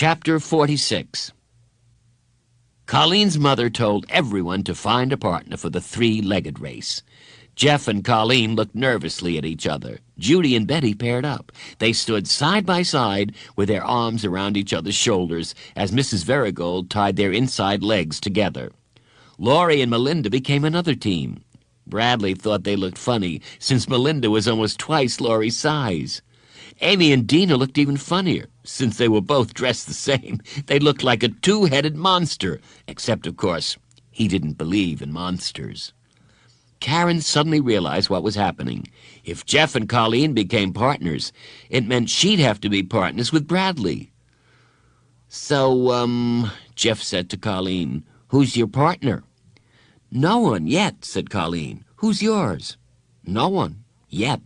Chapter 46. Colleen's mother told everyone to find a partner for the three-legged race. Jeff and Colleen looked nervously at each other. Judy and Betty paired up. They stood side by side with their arms around each other's shoulders as Mrs. Verigold tied their inside legs together. Laurie and Melinda became another team. Bradley thought they looked funny, since Melinda was almost twice Laurie's size. Amy and Dina looked even funnier, since they were both dressed the same. They looked like a two-headed monster, except, of course, he didn't believe in monsters. Karen suddenly realized what was happening. If Jeff and Colleen became partners, it meant she'd have to be partners with Bradley. So, Jeff said to Colleen, "Who's your partner?" "No one yet," said Colleen. "Who's yours?" "No one yet."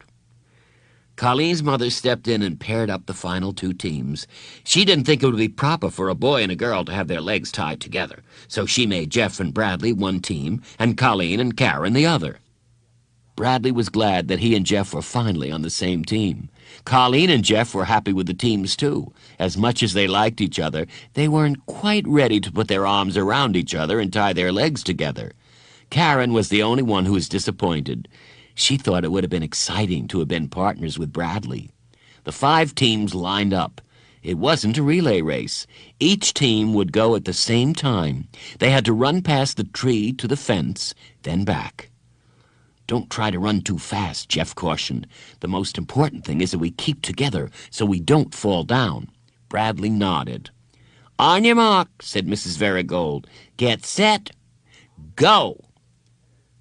Colleen's mother stepped in and paired up the final two teams. She didn't think it would be proper for a boy and a girl to have their legs tied together, so she made Jeff and Bradley one team and Colleen and Karen the other. Bradley was glad that he and Jeff were finally on the same team. Colleen and Jeff were happy with the teams, too. As much as they liked each other, they weren't quite ready to put their arms around each other and tie their legs together. Karen was the only one who was disappointed. She thought it would have been exciting to have been partners with Bradley. The 5 teams lined up. It wasn't a relay race. Each team would go at the same time. They had to run past the tree to the fence, then back. "Don't try to run too fast," Jeff cautioned. "The most important thing is that we keep together so we don't fall down." Bradley nodded. "On your mark," said Mrs. Verigold. "Get set. Go."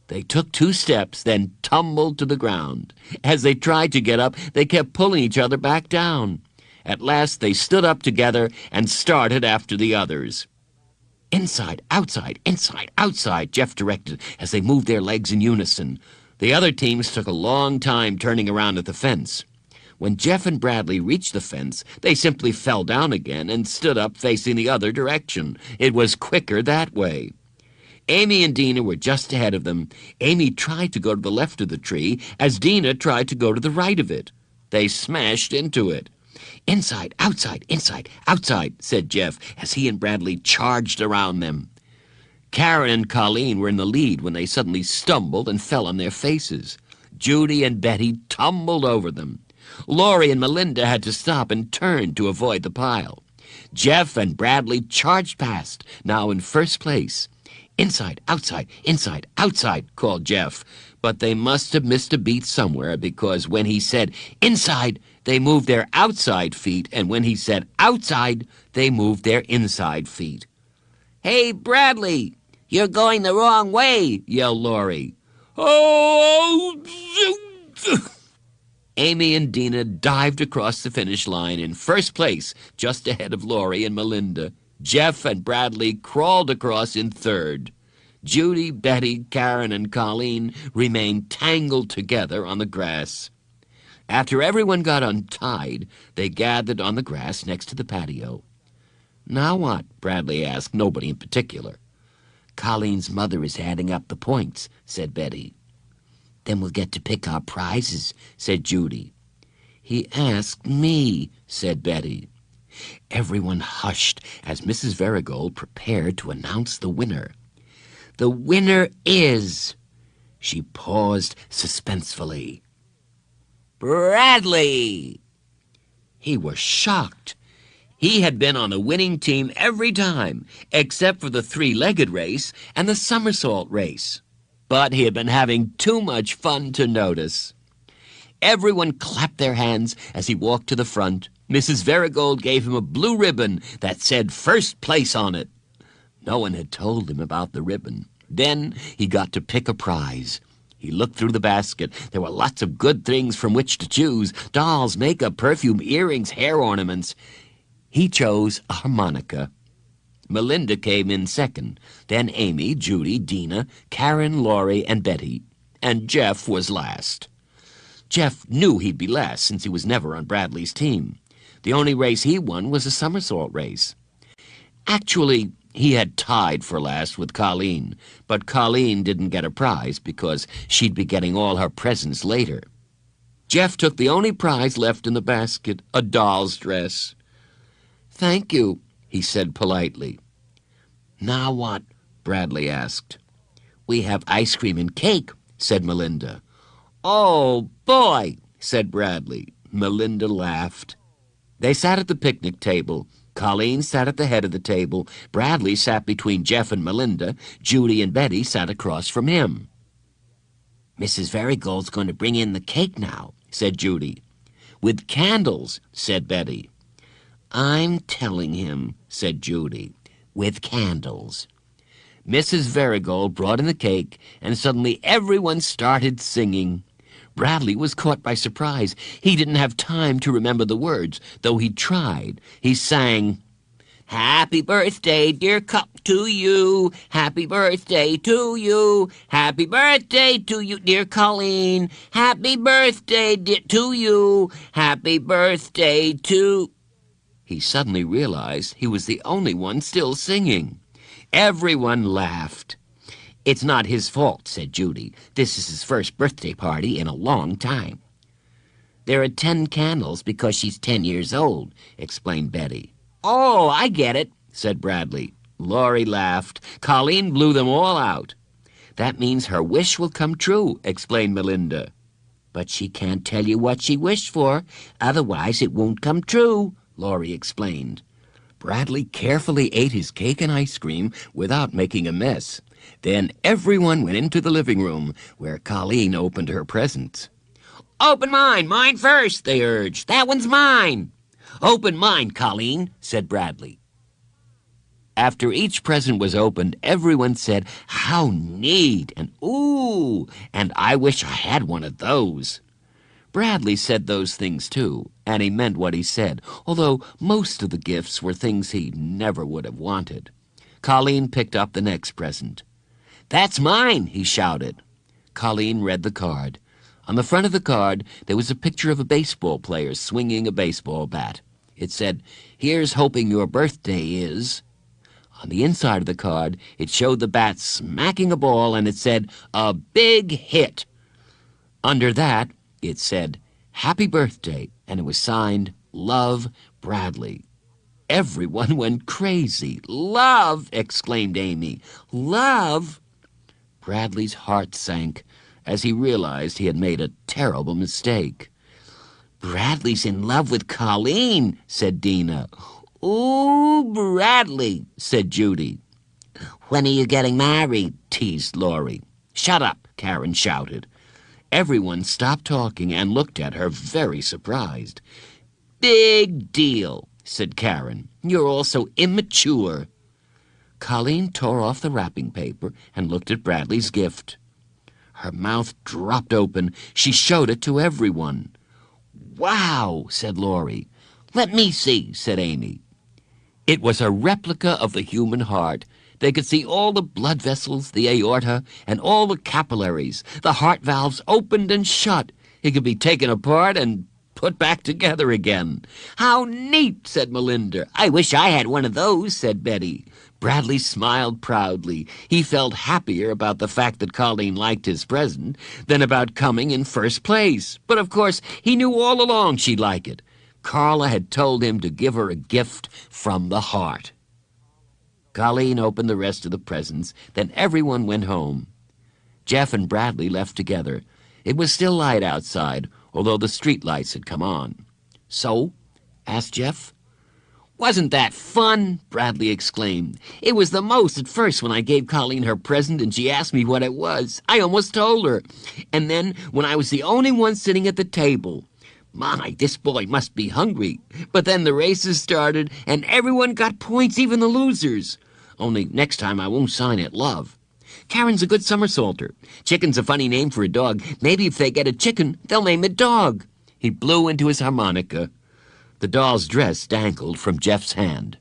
They took 2 steps, then tumbled to the ground. As they tried to get up, they kept pulling each other back down. At last they stood up together and started after the others. "Inside, outside, Jeff directed as they moved their legs in unison. The other teams took a long time turning around at the fence. When Jeff and Bradley reached the fence, they simply fell down again and stood up facing the other direction. It was quicker that way. Amy and Dina were just ahead of them. Amy tried to go to the left of the tree as Dina tried to go to the right of it. They smashed into it. "Inside, outside, said Jeff as he and Bradley charged around them. Karen and Colleen were in the lead when they suddenly stumbled and fell on their faces. Judy and Betty tumbled over them. Laurie and Melinda had to stop and turn to avoid the pile. Jeff and Bradley charged past, now in first place. "Inside, outside, called Jeff. But they must have missed a beat somewhere, because when he said inside, they moved their outside feet, and when he said outside, they moved their inside feet. "Hey, Bradley, you're going the wrong way," yelled Laurie. "Oh!" Amy and Dina dived across the finish line in first place, just ahead of Laurie and Melinda. Jeff and Bradley crawled across in third. Judy, Betty, Karen, and Colleen remained tangled together on the grass. After everyone got untied, they gathered on the grass next to the patio. "Now what?" Bradley asked, nobody in particular. "Colleen's mother is adding up the points," said Betty. "Then we'll get to pick our prizes," said Judy. "He asked me," said Betty. Everyone hushed as Mrs. Verigold prepared to announce the winner. "The winner is—" She paused suspensefully. "Bradley!" He was shocked. He had been on the winning team every time, except for the 3-legged race and the somersault race. But he had been having too much fun to notice. Everyone clapped their hands as he walked to the front. Mrs. Verigold gave him a blue ribbon that said first place on it. No one had told him about the ribbon. Then he got to pick a prize. He looked through the basket. There were lots of good things from which to choose: dolls, makeup, perfume, earrings, hair ornaments. He chose a harmonica. Melinda came in second, then Amy, Judy, Dina, Karen, Laurie, and Betty, and Jeff was last. Jeff knew he'd be last since he was never on Bradley's team. The only race he won was a somersault race. Actually, he had tied for last with Colleen, but Colleen didn't get a prize because she'd be getting all her presents later. Jeff took the only prize left in the basket, a doll's dress. "Thank you," he said politely. "Now what?" Bradley asked. "We have ice cream and cake," said Melinda. "Oh, boy," said Bradley. Melinda laughed. They sat at the picnic table. Colleen sat at the head of the table. Bradley sat between Jeff and Melinda. Judy and Betty sat across from him. "Mrs. Varigold's going to bring in the cake now," said Judy. "With candles," said Betty. "I'm telling him," said Judy. "With candles." Mrs. Varigold brought in the cake, and suddenly everyone started singing. Bradley was caught by surprise. He didn't have time to remember the words, though he tried. He sang, "Happy birthday, dear cup, to you. Happy birthday to you. Happy birthday to you, dear Colleen. Happy birthday to you. Happy birthday to..." He suddenly realized he was the only one still singing. Everyone laughed. "It's not his fault," said Judy. "This is his first birthday party in a long time." "There are 10 candles because she's 10 years old," explained Betty. "Oh, I get it," said Bradley. Laurie laughed. Colleen blew them all out. "That means her wish will come true," explained Melinda. "But she can't tell you what she wished for. Otherwise it won't come true," Laurie explained. Bradley carefully ate his cake and ice cream without making a mess. Then everyone went into the living room, where Colleen opened her presents. "Open mine first," they urged. "That one's mine." "Open mine, Colleen," said Bradley. After each present was opened, everyone said, "How neat," and "Ooh," and "I wish I had one of those." Bradley said those things too, and he meant what he said, although most of the gifts were things he never would have wanted. Colleen picked up the next present. "That's mine," he shouted. Colleen read the card. On the front of the card, there was a picture of a baseball player swinging a baseball bat. It said, "Here's hoping your birthday is..." On the inside of the card, it showed the bat smacking a ball, and it said, "A big hit." Under that, it said, "Happy birthday," and it was signed, "Love, Bradley." Everyone went crazy. "Love!" exclaimed Amy. "Love!" Bradley's heart sank as he realized he had made a terrible mistake. "Bradley's in love with Colleen," said Dina. "Ooh, Bradley," said Judy. "When are you getting married?" teased Laurie. "Shut up," Karen shouted. Everyone stopped talking and looked at her, very surprised. "Big deal," said Karen. "You're all so immature." Colleen tore off the wrapping paper and looked at Bradley's gift. Her mouth dropped open. She showed it to everyone. "Wow," said Laurie. "Let me see," said Amy. It was a replica of the human heart. They could see all the blood vessels, the aorta, and all the capillaries. The heart valves opened and shut. It could be taken apart and put back together again. "How neat," said Melinda. "I wish I had one of those," said Betty. Bradley smiled proudly. He felt happier about the fact that Colleen liked his present than about coming in first place. But of course, he knew all along she'd like it. Carla had told him to give her a gift from the heart. Colleen opened the rest of the presents, then everyone went home. Jeff and Bradley left together. It was still light outside, although the street lights had come on. "So?" asked Jeff. "Wasn't that fun?" Bradley exclaimed. "It was the most at first when I gave Colleen her present and she asked me what it was. I almost told her. And then when I was the only one sitting at the table. My, this boy must be hungry. But then the races started, and everyone got points, even the losers. Only next time I won't sign it love. Karen's a good somersaulter. Chicken's a funny name for a dog. Maybe if they get a chicken, they'll name it Dog." He blew into his harmonica. The doll's dress dangled from Jeff's hand.